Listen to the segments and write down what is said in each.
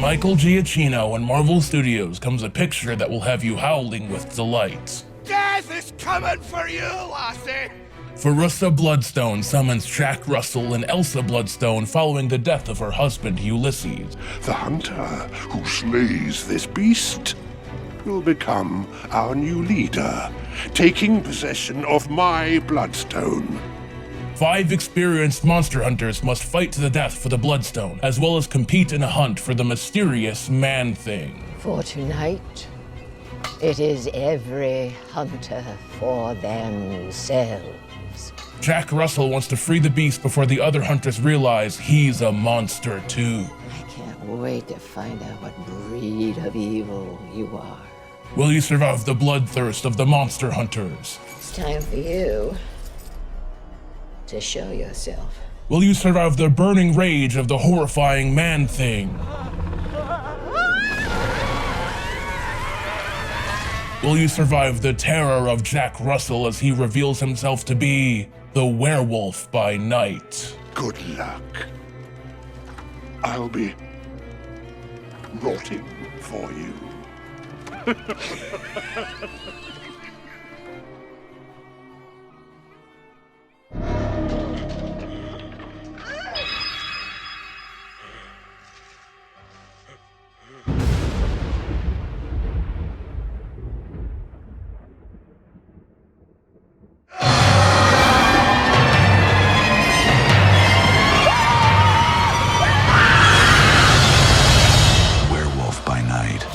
Michael Giacchino and Marvel Studios comes a picture that will have you howling with delight. Death is coming for you, lassie! Ferocious Bloodstone summons Jack Russell and Elsa Bloodstone following the death of her husband Ulysses. The hunter who slays this beast will become our new leader, taking possession of my bloodstone. 5 experienced monster hunters must fight to the death for the Bloodstone, as well as compete in a hunt for the mysterious Man-Thing. For tonight, it is every hunter for themselves. Jack Russell wants to free the beast before the other hunters realize he's a monster too. I can't wait to find out what breed of evil you are. Will you survive the bloodthirst of the monster hunters? It's time for you to show yourself. Will you survive the burning rage of the horrifying Man-Thing? Will you survive the terror of Jack Russell as he reveals himself to be the werewolf by night? Good luck. I'll be rotting for you. Werewolf by night.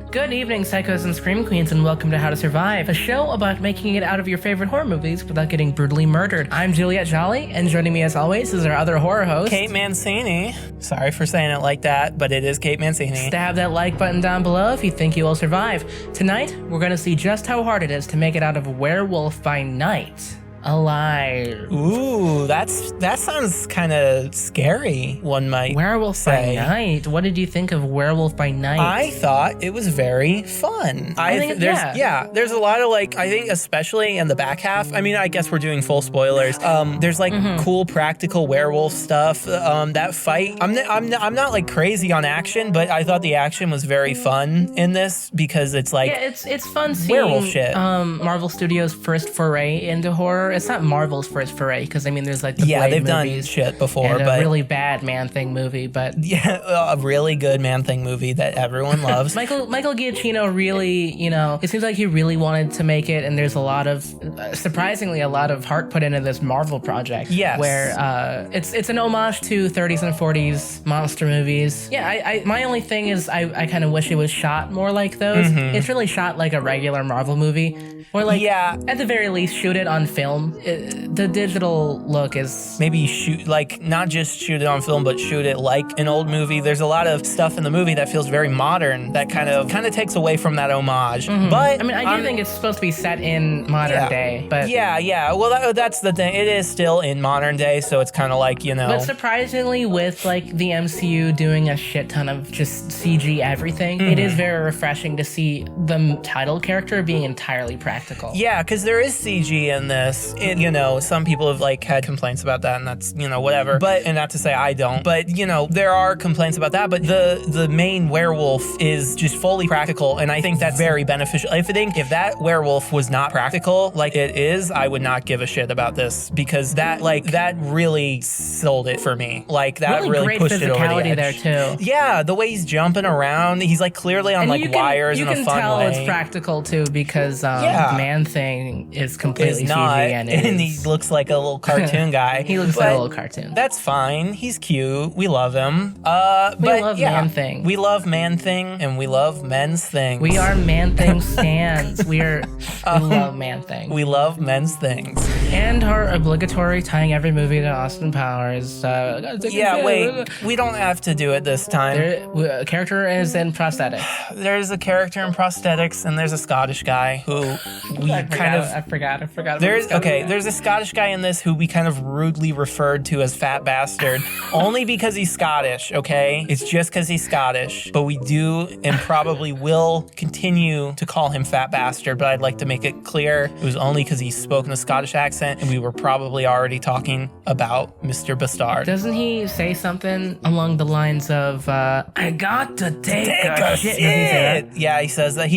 Good evening, Psychos and Scream Queens, and welcome to How to Survive, a show about making it out of your favorite horror movies without getting brutally murdered. I'm Juliet Jolley, and joining me as always is our other horror host, Kate Mancini. Sorry for saying it like that, but it is Kate Mancini. Stab that like button down below if you think you will survive. Tonight, we're going to see just how hard it is to make it out of Werewolf by Night alive. Ooh, that sounds kind of scary, one might Werewolf say. by Night? What did you think of Werewolf by Night? I thought it was very fun. There's a lot of I think especially in the back half. I mean, I guess we're doing full spoilers. There's cool practical werewolf stuff. That fight, I'm not crazy on action, but I thought the action was very fun in this because it's it's fun seeing werewolf shit. Marvel Studios' first foray into horror. It's not Marvel's first foray because I mean there's the Blade they've movies done shit before, and but a really bad Man-Thing movie, but a really good Man-Thing movie that everyone loves. Michael Giacchino really, it seems like he really wanted to make it, and there's a lot of surprisingly a lot of heart put into this Marvel project. Yes, where it's an homage to 30s and 40s monster movies. Yeah, I my only thing is I kind of wish it was shot more like those. It's really shot like a regular Marvel movie, or at the very least shoot it on film. The digital look is maybe shoot not just shoot it on film, but shoot it like an old movie. There's a lot of stuff in the movie that feels very modern that kind of takes away from that homage. But I mean, I do think it's supposed to be set in modern day, but well, that's the thing. It is still in modern day, so it's kind of But surprisingly, with the MCU doing a shit ton of just CG everything, it is very refreshing to see the title character being entirely practical. Yeah, because there is CG in this. Some people have had complaints about that, and that's whatever. But and not to say I don't, but there are complaints about that. But the main werewolf is just fully practical, and I think that's very beneficial. I think if that werewolf was not practical like it is, I would not give a shit about this because that really sold it for me. That really pushed it over the edge. There too. Yeah, the way he's jumping around, he's clearly on wires in a fun way. You can tell it's practical too because Man-Thing is completely CG and he looks like a little cartoon guy. He looks like a little cartoon. That's fine. He's cute. We love him. We love Man-Thing. We love Man-Thing and we love men's things. We are Man-Thing stans. we love Man-Thing. We love men's things. And our obligatory tying every movie to Austin Powers. Wait. We don't have to do it this time. A character is in prosthetics. There's a character in prosthetics and there's a Scottish guy who I forgot. Okay, there's a Scottish guy in this who we kind of rudely referred to as fat bastard, only because he's Scottish, okay? It's just because he's Scottish. But we do and probably will continue to call him fat bastard, but I'd like to make it clear it was only because he spoke in a Scottish accent, and we were probably already talking about Mr. Bastard. Doesn't he say something along the lines of, I got to take a shit? Doesn't he say that? Yeah, he says that.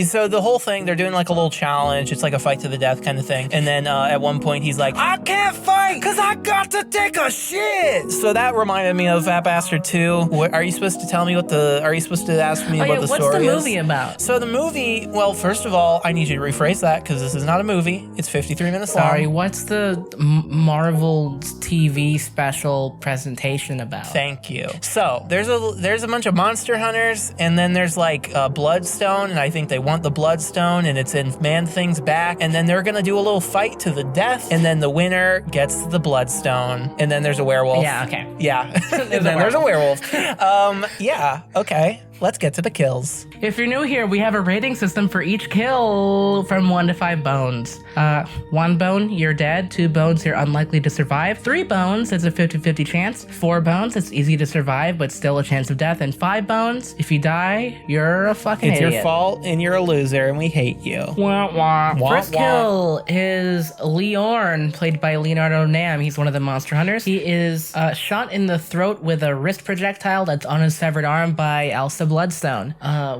So the whole thing, they're doing like a little challenge. It's like a fight to the death kind of thing. And then at one point, he's like, I can't fight because I got to take a shit. So that reminded me of Fat Bastard 2. Are you supposed to tell me are you supposed to ask me what the story is? What's the movie about? So the movie, well, first of all, I need you to rephrase that because this is not a movie. It's 53 minutes long. Sorry, what's the Marvel TV special presentation about? Thank you. So there's a bunch of monster hunters, and then there's like a bloodstone, and I think they want the bloodstone, and it's in Man-Thing's back, and then they're gonna do a little fight to the death, and then the winner gets the bloodstone, and then there's a werewolf. Yeah, okay. Yeah. And then there's a werewolf. Yeah, okay. Let's get to the kills. If you're new here, we have a rating system for each kill from 1 to 5 bones. 1 bone, you're dead. 2 bones, you're unlikely to survive. 3 bones, it's a 50-50 chance. 4 bones, it's easy to survive, but still a chance of death. And 5 bones, if you die, you're a fucking It's idiot. your fault, and you're a loser, and we hate you. Wah, wah. Wah, First wah. kill is Leorn, played by Leonardo Nam. He's one of the monster hunters. He is shot in the throat with a wrist projectile that's on his severed arm by Elsa Bloodstone.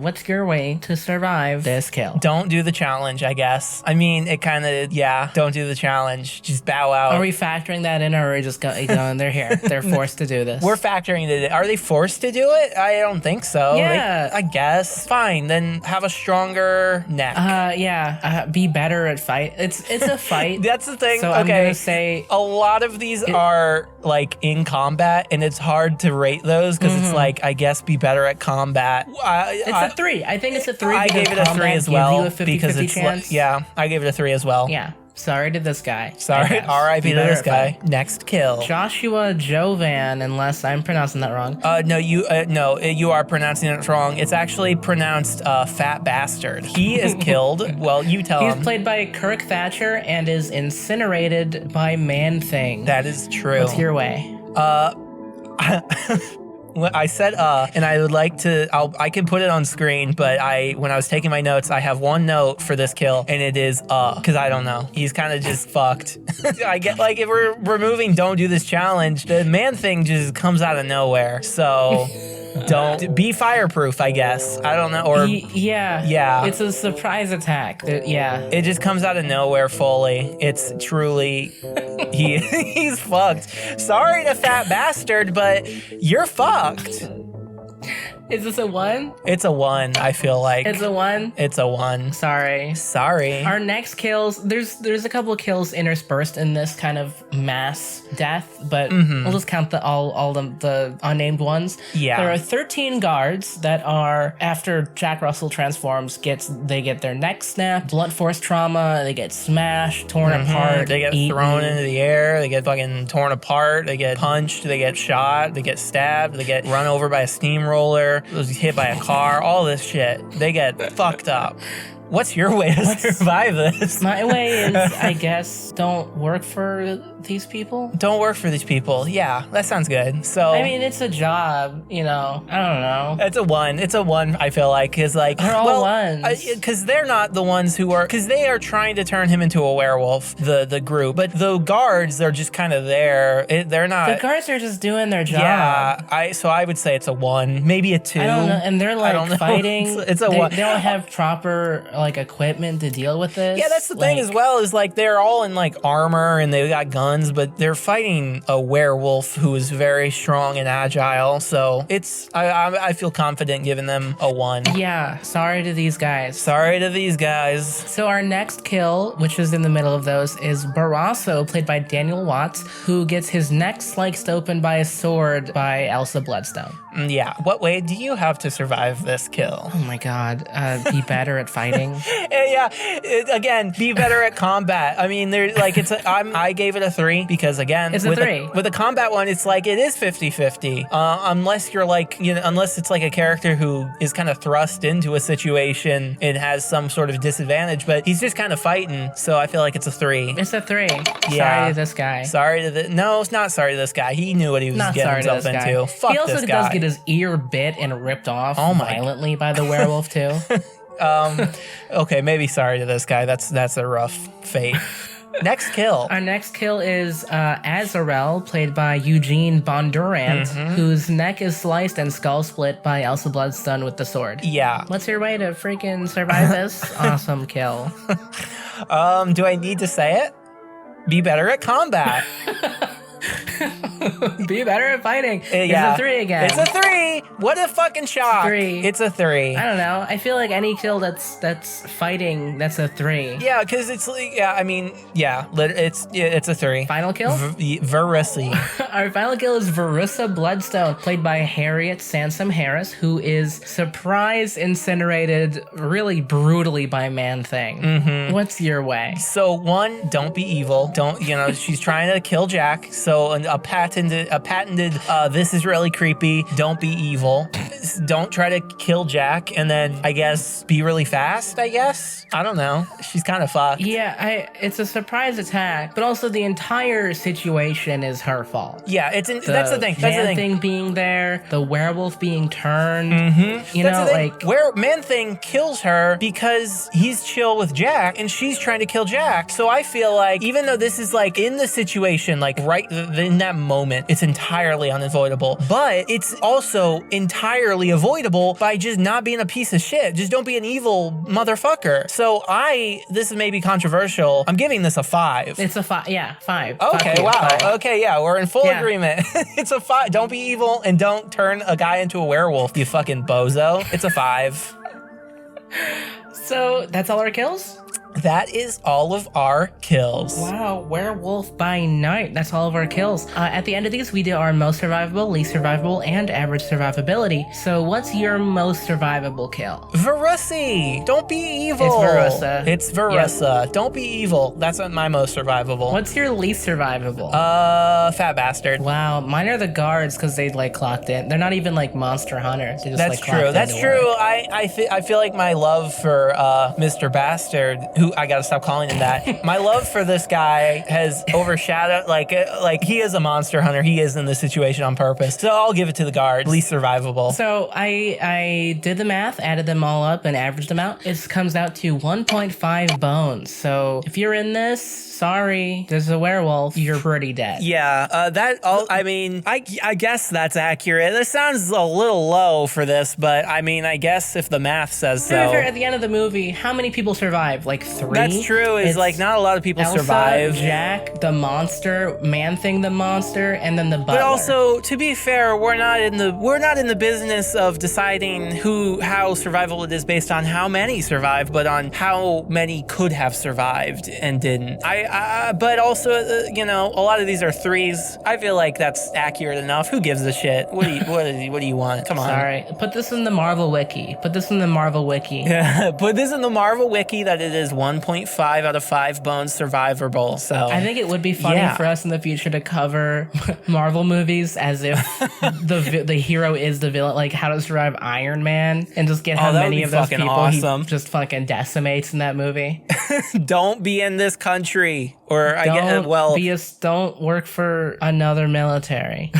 What's your way to survive this kill? Don't do the challenge, I guess. I mean, it kind of, yeah, don't do the challenge. Just bow out. Are we factoring that in, or are we just going, they're here? They're forced to do this. We're factoring it in. Are they forced to do it? I don't think so. Yeah. I guess. Fine, then have a stronger neck. Be better at fight. It's a fight. That's the thing. So okay. I'm gonna say a lot of these are like in combat, and it's hard to rate those because it's like, I guess, be better at combat. It's a 3. I think it's a 3. I gave it a 3 as well gives you a 50-50 because it's chance. I gave it a 3 as well. Yeah. Sorry to this guy. Sorry. R.I.P. to this guy. Next kill. Joshua Jovan, unless I'm pronouncing that wrong. No, you are pronouncing it wrong. It's actually pronounced fat bastard. He is killed. Well, you tell him. He's played by Kirk Thatcher and is incinerated by Man-Thing. That is true. What's your way? I said and I would like to, I can put it on screen, but when I was taking my notes, I have one note for this kill, and it is because I don't know. He's kind of just fucked. I get, like, if we're removing don't do this challenge, the Man-Thing just comes out of nowhere. So don't be fireproof, I guess. I don't know. Or yeah. It's a surprise attack. Yeah. It just comes out of nowhere fully. It's truly he's fucked. Sorry to fat bastard, but you're fucked. Is this a 1? It's a 1, I feel like. It's a 1? It's a 1. Sorry. Our next kills, there's a couple of kills interspersed in this kind of mass death, but we'll just count all the unnamed ones. Yeah. There are 13 guards that are, after Jack Russell transforms, they get their neck snapped, blunt force trauma, they get smashed, torn apart, they get thrown into the air, they get fucking torn apart, they get punched, they get shot, they get stabbed, they get run over by a steamroller, was hit by a car, all this shit. They get fucked up. What's your way to survive this? My way is, I guess, don't work for these people. Don't work for these people. Yeah, that sounds good. So I mean, it's a job, I don't know. It's a 1. It's a 1, I feel like. Because, like, they're all ones. Because they're not the ones who are... Because they are trying to turn him into a werewolf, the group. But the guards are just kind of there. They're not... The guards are just doing their job. Yeah, so I would say it's a 1. Maybe a 2. I don't know. And they're, like, fighting. It's a 1. They don't have proper, like, equipment to deal with this. Yeah, that's the thing as well, is, like, they're all in, like, armor and they've got guns, but they're fighting a werewolf who is very strong and agile, so I feel confident giving them a 1. Yeah, sorry to these guys. So our next kill, which is in the middle of those, is Barroso, played by Daniel Watts, who gets his neck sliced open by a sword by Elsa Bloodstone. Yeah, what way do you have to survive this kill? Oh my god, be better at fighting. fighting. Again, be better at combat. I mean, there's like I gave it a 3 because again, It's a 3. With the combat one, it's like it is 50-50. Unless you're like unless it's like a character who is kind of thrust into a situation and has some sort of disadvantage, but he's just kind of fighting. So I feel like it's a 3. It's a 3. Yeah. Sorry to this guy. No, it's not sorry to this guy. He knew what he was Not getting sorry to himself this guy. into. Fuck he also this guy. does get his ear bit and ripped off violently by the werewolf too. Okay, maybe sorry to this guy. That's a rough fate. Next kill. Our next kill is Azarel, played by Eugene Bondurant, whose neck is sliced and skull split by Elsa Bloodstone with the sword. Yeah. What's your way to freaking survive this? Awesome kill. Do I need to say it? Be better at combat. Be better at fighting. Yeah. It's a 3 again. It's a 3. What a fucking shock. 3. It's a 3. I don't know. I feel like any kill that's fighting, that's a 3. Yeah, because it's it's a 3. Final kill? Verisi. Our final kill is Verissa Bloodstone, played by Harriet Sansom Harris, who is surprise incinerated really brutally by Man-Thing. What's your way? So 1, don't be evil. Don't she's trying to kill Jack. So a patented this is really creepy. Don't be evil. Don't try to kill Jack, and then I guess be really fast. I guess I don't know. She's kind of fucked. Yeah, it's a surprise attack, but also the entire situation is her fault. Yeah, that's the thing. That's the Man-Thing being there, the werewolf being turned. Where Man-Thing kills her because he's chill with Jack, and she's trying to kill Jack. So I feel like even though this is like in the situation, like right in that moment, it's entirely unavoidable. But it's also entirely avoidable by just not being a piece of shit. Just don't be an evil motherfucker. So this is maybe controversial. I'm giving this a 5. It's a 5. Yeah, 5. Okay, wow. 5. Okay, yeah, we're in full agreement. It's a 5. Don't be evil and don't turn a guy into a werewolf, you fucking bozo. It's a 5. So that's all our kills? That is all of our kills. Wow, Werewolf by Night. That's all of our kills. At the end of these, we do our most survivable, least survivable, and average survivability. So what's your most survivable kill? Verisi! Don't be evil! It's Verissa. Yep. Don't be evil. That's my most survivable. What's your least survivable? Fat bastard. Wow, mine are the guards because they clocked in. They're not even monster hunters. They just, That's true. That's true. I feel like my love for Mr. Bastard, who I gotta stop calling him that. My love for this guy has overshadowed, like he is a monster hunter. He is in this situation on purpose. So I'll give it to the guard. Least survivable. So I did the math, added them all up, and averaged them out. It comes out to 1.5 bones. So if you're in this, sorry, there's a werewolf. You're pretty dead. Yeah, I guess that's accurate. This sounds a little low for this, but I mean, I guess if the math says so. At the end of the movie, how many people survive? 3? That's true. It's not a lot of people Elsa, survive. Jack, the monster, Man-Thing, the monster, and then the butler. But also, to be fair, we're not in the business of deciding how survival it is based on how many survived, but on how many could have survived and didn't. But also, a lot of these are 3s. I feel like that's accurate enough. Who gives a shit? What do you want? Come on. Sorry. Put this in the Marvel Wiki. Put this in the Marvel Wiki that it is 1.5 out of 5 bones survivable. So I think it would be funny for us in the future to cover Marvel movies as if the hero is the villain, like How to Survive Iron Man, and just get how many of those people he just fucking decimates in that movie. Don't be in this country. Don't work for another military.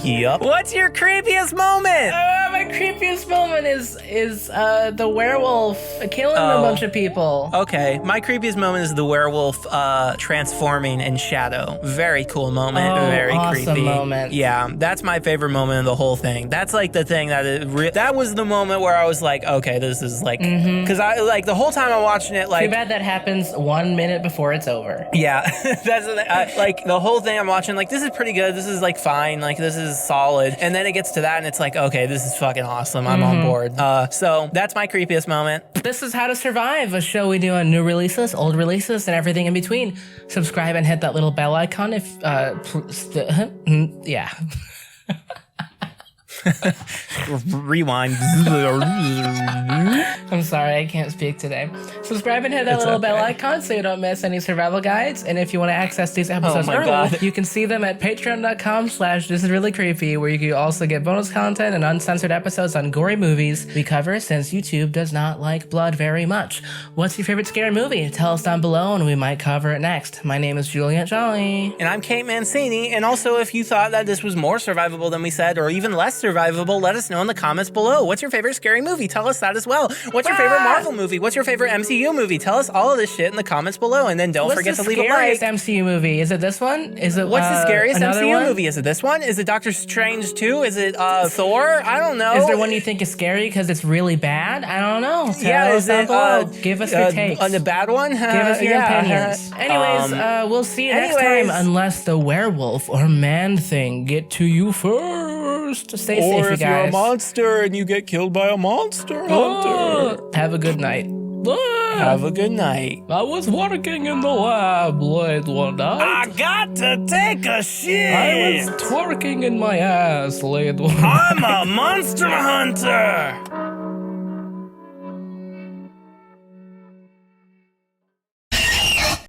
Yep. What's your creepiest moment? My creepiest moment is the werewolf killing a bunch of people. Okay, my creepiest moment is the werewolf transforming in shadow. Very cool moment. Very awesome creepy moment. Yeah, that's my favorite moment of the whole thing. That's the thing that was the moment where I was like, okay, this is because I the whole time I'm watching it too bad that happens 1 minute before it's over. Yeah, that's the whole thing I'm watching. This is pretty good. This is fine. This is solid. And then it gets to that, and it's okay, this is fucking awesome. I'm on board. So that's my creepiest moment. This is How to Survive, a show we do on new releases, old releases, and everything in between. Subscribe and hit that little bell icon if yeah. Rewind. I'm sorry, I can't speak today. Subscribe and hit that little bell icon so you don't miss any survival guides. And if you want to access these episodes my early, God. you can see them at patreon.com/thisisreallycreepy, where you can also get bonus content and uncensored episodes on gory movies we cover, since YouTube does not like blood very much. What's your favorite scary movie? Tell us down below and we might cover it next. My name is Juliet Jolley. And I'm Kate Mancini. And also, if you thought that this was more survivable than we said, or even less survivable, let us know in the comments below. What's your favorite scary movie? Tell us that as well. What's your favorite Marvel movie? What's your favorite MCU movie? Tell us all of this shit in the comments below. And then don't forget to leave a like. What's the scariest MCU movie? Is it this one? Is it What's the scariest MCU one? movie? Is it this one? Is it Doctor Strange 2? Is it Thor? I don't know. Is there one you think is scary because it's really bad? I don't know. Tell us is down it below. Give us your takes. the bad one? Give us your opinions. Anyways, we'll see you next time, unless the werewolf or man thing get to you first. Stay safe, you guys. Or if you're a monster and you get killed by a monster hunter. Have a good night. Have a good night. I was working in the lab late one night. I got to take a shit. I was twerking in my ass late one night. I'm a monster hunter.